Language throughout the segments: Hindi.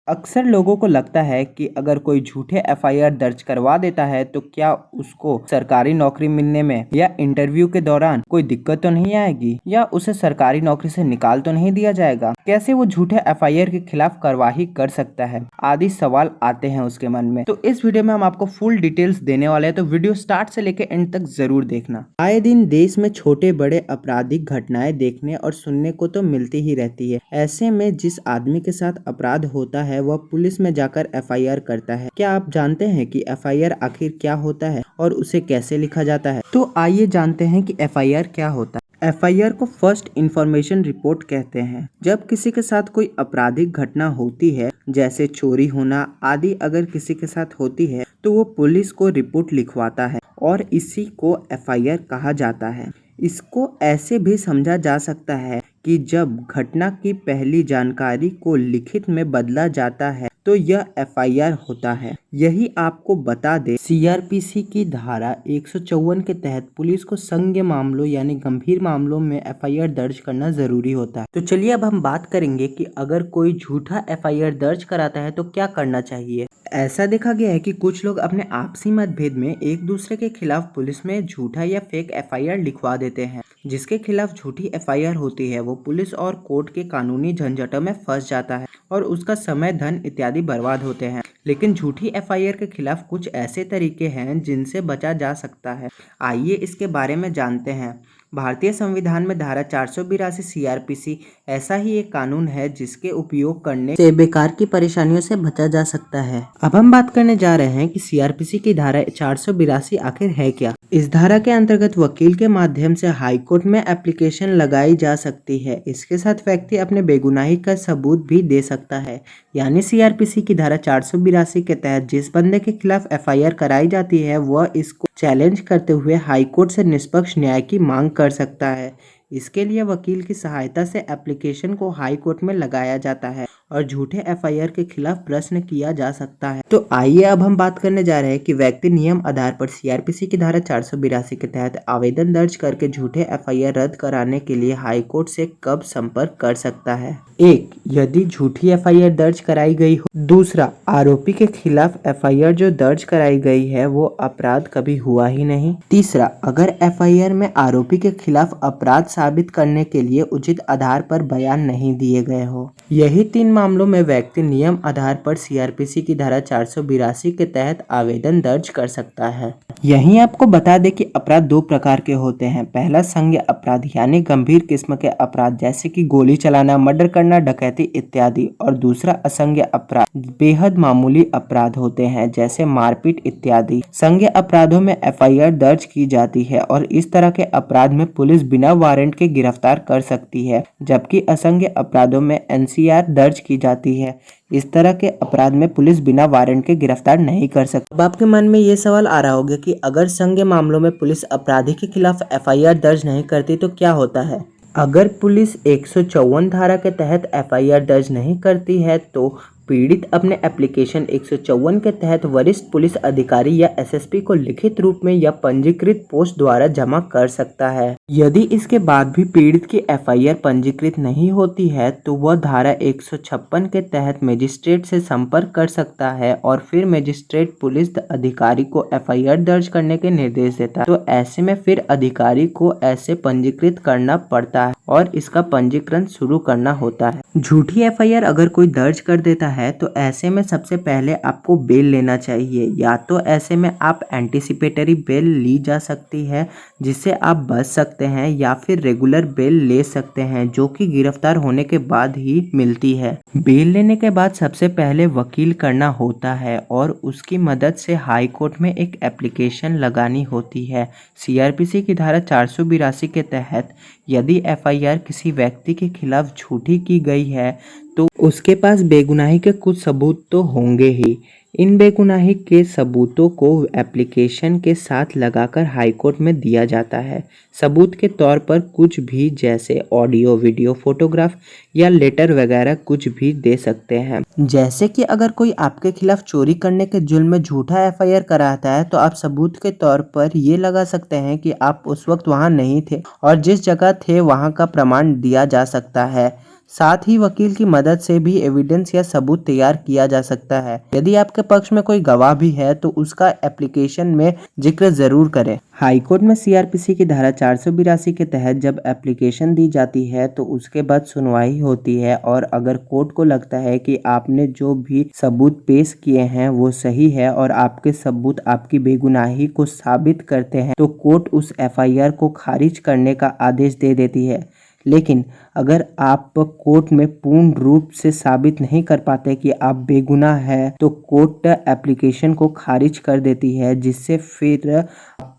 अक्सर लोगों को लगता है कि अगर कोई झूठे एफआईआर दर्ज करवा देता है तो क्या उसको सरकारी नौकरी मिलने में या इंटरव्यू के दौरान कोई दिक्कत तो नहीं आएगी या उसे सरकारी नौकरी से निकाल तो नहीं दिया जाएगा। कैसे वो झूठे एफआईआर के खिलाफ कार्रवाई कर सकता है, आदि सवाल आते हैं उसके मन में। तो इस वीडियो में हम आपको फुल डिटेल्स देने वाले हैं, तो वीडियो स्टार्ट से लेकर एंड तक जरूर देखना। आए दिन देश में छोटे बड़े आपराधिक घटनाएं देखने और सुनने को तो मिलती ही रहती है। ऐसे में जिस आदमी के साथ अपराध होता है वह पुलिस में जाकर एफआईआर करता है। क्या आप जानते हैं कि एफआईआर आखिर क्या होता है और उसे कैसे लिखा जाता है? तो आइए जानते हैं कि एफआईआर क्या होता है। एफआईआर को फर्स्ट इंफॉर्मेशन रिपोर्ट कहते हैं। जब किसी के साथ कोई आपराधिक घटना होती है, जैसे चोरी होना आदि अगर किसी के साथ होती है तो वो पुलिस को रिपोर्ट लिखवाता है और इसी को एफआईआर कहा जाता है। इसको ऐसे भी समझा जा सकता है कि जब घटना की पहली जानकारी को लिखित में बदला जाता है तो यह एफआईआर होता है। यही आपको बता दे, सीआरपीसी की धारा 154 के तहत पुलिस को संज्ञेय मामलों यानी गंभीर मामलों में एफआईआर दर्ज करना जरूरी होता है। तो चलिए अब हम बात करेंगे कि अगर कोई झूठा एफआईआर दर्ज कराता है तो क्या करना चाहिए। ऐसा देखा गया है कि कुछ लोग अपने आपसी मतभेद में एक दूसरे के खिलाफ पुलिस में झूठा या फेक एफआईआर लिखवा देते हैं। जिसके खिलाफ झूठी एफआईआर होती है वो पुलिस और कोर्ट के कानूनी झंझटों में फंस जाता है और उसका समय, धन इत्यादि बर्बाद होते हैं। लेकिन झूठी एफआईआर के खिलाफ कुछ ऐसे तरीके हैं जिनसे बचा जा सकता है। आइए इसके बारे में जानते हैं। भारतीय संविधान में धारा 482 सीआरपीसी ऐसा ही एक कानून है जिसके उपयोग करने से बेकार की परेशानियों से बचा जा सकता है। अब हम बात करने जा रहे हैं कि सीआरपीसी की धारा 482 आखिर है क्या। इस धारा के अंतर्गत वकील के माध्यम से हाईकोर्ट में एप्लीकेशन लगाई जा सकती है। इसके साथ व्यक्ति अपने बेगुनाही का सबूत भी दे सकता है। यानी सीआरपीसी की धारा 482 के तहत जिस बंदे के खिलाफ एफआईआर कराई जाती है वह इसको चैलेंज करते हुए हाईकोर्ट से निष्पक्ष न्याय की मांग कर सकता है। इसके लिए वकील की सहायता से एप्लीकेशन को हाई कोर्ट में लगाया जाता है और झूठे एफआईआर के खिलाफ प्रश्न किया जा सकता है। तो आइए अब हम बात करने जा रहे हैं कि व्यक्ति नियम आधार पर सीआरपीसी की धारा 482 के तहत आवेदन दर्ज करके झूठे एफआईआर रद्द कराने के लिए हाई कोर्ट से कब संपर्क कर सकता है। 1. यदि झूठी एफआईआर दर्ज कराई गई हो। दूसरा, आरोपी के खिलाफ एफआईआर जो दर्ज कराई गई है वो अपराध कभी हुआ ही नहीं। तीसरा, अगर एफआईआर में आरोपी के खिलाफ अपराध साबित करने के लिए उचित आधार पर बयान नहीं दिए गए हो। यही 3 मामलों में व्यक्ति नियम आधार पर सीआरपीसी की धारा 482 के तहत आवेदन दर्ज कर सकता है। यहीं आपको बता दें कि अपराध 2 प्रकार के होते हैं। पहला संज्ञेय अपराध यानी गंभीर किस्म के अपराध जैसे कि गोली चलाना, मर्डर करना, डकैती इत्यादि, और दूसरा असंज्ञेय अपराध बेहद मामूली अपराध होते हैं जैसे मारपीट इत्यादि। संज्ञेय अपराधों में एफआईआर दर्ज की जाती है और इस तरह के अपराध में पुलिस बिना वारंट के गिरफ्तार कर सकती है, जबकि असंज्ञेय अपराधों में एनसीआर दर्ज की जाती है। इस तरह के अपराध में पुलिस बिना वारंट के गिरफ्तार नहीं कर सकती। अब आपके मन में ये सवाल आ रहा होगा कि अगर संज्ञेय मामलों में पुलिस अपराधी के खिलाफ एफआईआर दर्ज नहीं करती तो क्या होता है। अगर पुलिस 154 धारा के तहत एफआईआर दर्ज नहीं करती है तो पीड़ित अपने एप्लीकेशन 154 के तहत वरिष्ठ पुलिस अधिकारी या एसएसपी को लिखित रूप में या पंजीकृत पोस्ट द्वारा जमा कर सकता है। यदि इसके बाद भी पीड़ित की एफआईआर पंजीकृत नहीं होती है तो वह धारा 156 के तहत मजिस्ट्रेट से संपर्क कर सकता है और फिर मजिस्ट्रेट पुलिस अधिकारी को एफआईआर दर्ज करने के निर्देश देता है। तो ऐसे में फिर अधिकारी को ऐसे पंजीकृत करना पड़ता है और इसका पंजीकरण शुरू करना होता है। झूठी एफआईआर अगर कोई दर्ज कर देता है तो ऐसे में सबसे पहले आपको बेल लेना चाहिए। या तो ऐसे में आप एंटीसिपेटरी बेल ली जा सकती है जिससे आप बच सकते हैं, या फिर रेगुलर बेल ले सकते हैं जो कि गिरफ्तार होने के बाद ही मिलती है। बेल लेने के बाद सबसे पहले वकील करना होता है और उसकी मदद से हाई कोर्ट में एक एप्लीकेशन लगानी होती है। सीआरपीसी की धारा 482 के तहत यदि एफआईआर किसी व्यक्ति के खिलाफ झूठी की गई है तो उसके पास बेगुनाही के कुछ सबूत तो होंगे ही। इन बेगुनाही के सबूतों को एप्लीकेशन के साथ लगाकर हाईकोर्ट में दिया जाता है। सबूत के तौर पर कुछ भी जैसे ऑडियो, वीडियो, फोटोग्राफ या लेटर वगैरह कुछ भी दे सकते हैं। जैसे कि अगर कोई आपके खिलाफ चोरी करने के जुर्म में झूठा एफआईआर कराता है तो आप सबूत के तौर पर ये लगा सकते हैं कि आप उस वक्त वहां नहीं थे और जिस जगह थे वहां का प्रमाण दिया जा सकता है। साथ ही वकील की मदद से भी एविडेंस या सबूत तैयार किया जा सकता है। यदि आपके पक्ष में कोई गवाह भी है तो उसका एप्लीकेशन में जिक्र जरूर करें। हाईकोर्ट में सीआरपीसी की धारा 482 के तहत जब एप्लीकेशन दी जाती है तो उसके बाद सुनवाई होती है, और अगर कोर्ट को लगता है कि आपने जो भी सबूत पेश किए हैं वो सही है और आपके सबूत आपकी बेगुनाही को साबित करते हैं तो कोर्ट उस एफआईआर को खारिज करने का आदेश दे देती है। लेकिन अगर आप कोर्ट में पूर्ण रूप से साबित नहीं कर पाते कि आप बेगुनाह हैं तो कोर्ट एप्लीकेशन को खारिज कर देती है, जिससे फिर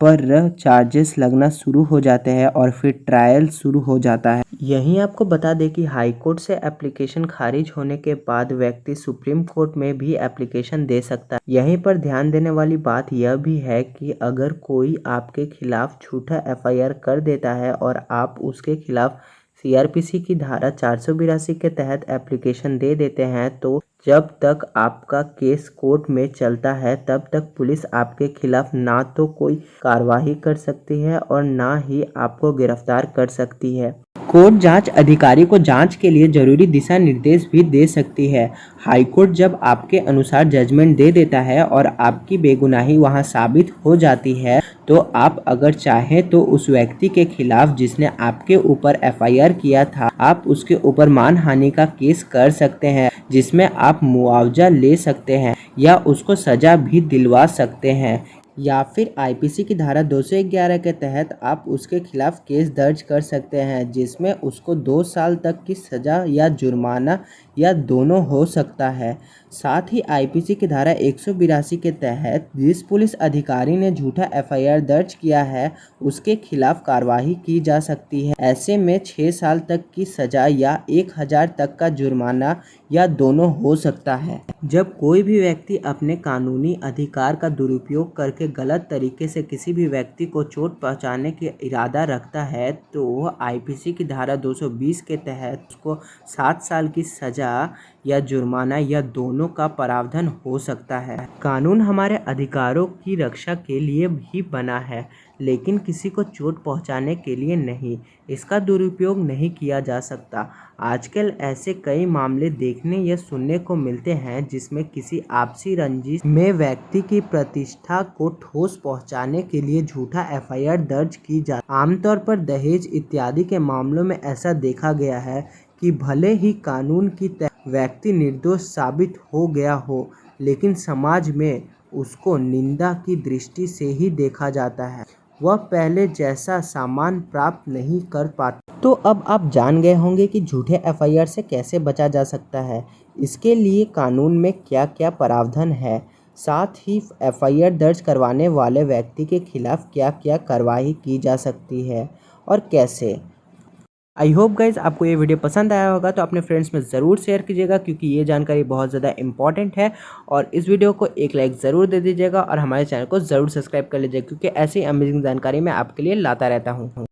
पर चार्जेस लगना शुरू हो जाते हैं और फिर ट्रायल शुरू हो जाता है। यहीं आपको बता दें कि हाई कोर्ट से एप्लीकेशन खारिज होने के बाद व्यक्ति सुप्रीम कोर्ट में भी एप्लीकेशन दे सकता है। यहीं पर ध्यान देने वाली बात यह भी है कि अगर कोई आपके खिलाफ झूठा एफआईआर कर देता है और आप उसके खिलाफ सीआरपीसी की धारा 482 के तहत एप्लीकेशन दे देते हैं तो जब तक आपका केस कोर्ट में चलता है तब तक पुलिस आपके खिलाफ ना तो कोई कार्रवाई कर सकती है और ना ही आपको गिरफ्तार कर सकती है। कोर्ट जांच अधिकारी को जांच के लिए जरूरी दिशा निर्देश भी दे सकती है। हाईकोर्ट जब आपके अनुसार जजमेंट दे देता है और आपकी बेगुनाही वहां साबित हो जाती है तो आप अगर चाहें तो उस व्यक्ति के खिलाफ जिसने आपके ऊपर एफआईआर किया था, आप उसके ऊपर मानहानि का केस कर सकते हैं, जिसमें आप मुआवजा ले सकते हैं या उसको सजा भी दिलवा सकते हैं, या फिर आईपीसी की धारा 211 के तहत आप उसके खिलाफ केस दर्ज कर सकते हैं, जिसमें उसको 2 साल तक की सजा या जुर्माना या दोनों हो सकता है। साथ ही आईपीसी की धारा 182 के तहत जिस पुलिस अधिकारी ने झूठा एफआईआर दर्ज किया है उसके खिलाफ कार्रवाई की जा सकती है। ऐसे में 6 साल तक की सजा या 1000 तक का जुर्माना या दोनों हो सकता है। जब कोई भी व्यक्ति अपने कानूनी अधिकार का दुरुपयोग करके गलत तरीके से किसी भी व्यक्ति को चोट पहुंचाने का इरादा रखता है तो आईपीसी की धारा 220 के तहत उसको 7 साल की सजा या जुर्माना या दोनों का प्रावधान हो सकता है। कानून हमारे अधिकारों की रक्षा के लिए भी बना है, लेकिन किसी को चोट पहुंचाने के लिए नहीं। इसका दुरुपयोग नहीं किया जा सकता। आजकल ऐसे कई मामले देखने या सुनने को मिलते हैं जिसमें किसी आपसी रंजिश में व्यक्ति की प्रतिष्ठा को ठोस पहुंचाने के लिए झूठा एफआईआर दर्ज की जा। आमतौर पर दहेज इत्यादि के मामलों में ऐसा देखा गया है कि भले ही कानून की तहत व्यक्ति निर्दोष साबित हो गया हो, लेकिन समाज में उसको निंदा की दृष्टि से ही देखा जाता है। वह पहले जैसा सम्मान प्राप्त नहीं कर पाता। तो अब आप जान गए होंगे कि झूठे एफआईआर से कैसे बचा जा सकता है। इसके लिए कानून में क्या क्या प्रावधान है, साथ ही एफआईआर दर्ज करवाने वाले व्यक्ति के खिलाफ क्या क्या कार्रवाई की जा सकती है और कैसे। आई होप गाइज आपको ये वीडियो पसंद आया होगा, तो अपने फ्रेंड्स में ज़रूर शेयर कीजिएगा क्योंकि ये जानकारी बहुत ज़्यादा इंपॉर्टेंट है। और इस वीडियो को एक लाइक ज़रूर दे दीजिएगा और हमारे चैनल को ज़रूर सब्सक्राइब कर लीजिएगा क्योंकि ऐसी अमेजिंग जानकारी मैं आपके लिए लाता रहता हूँ।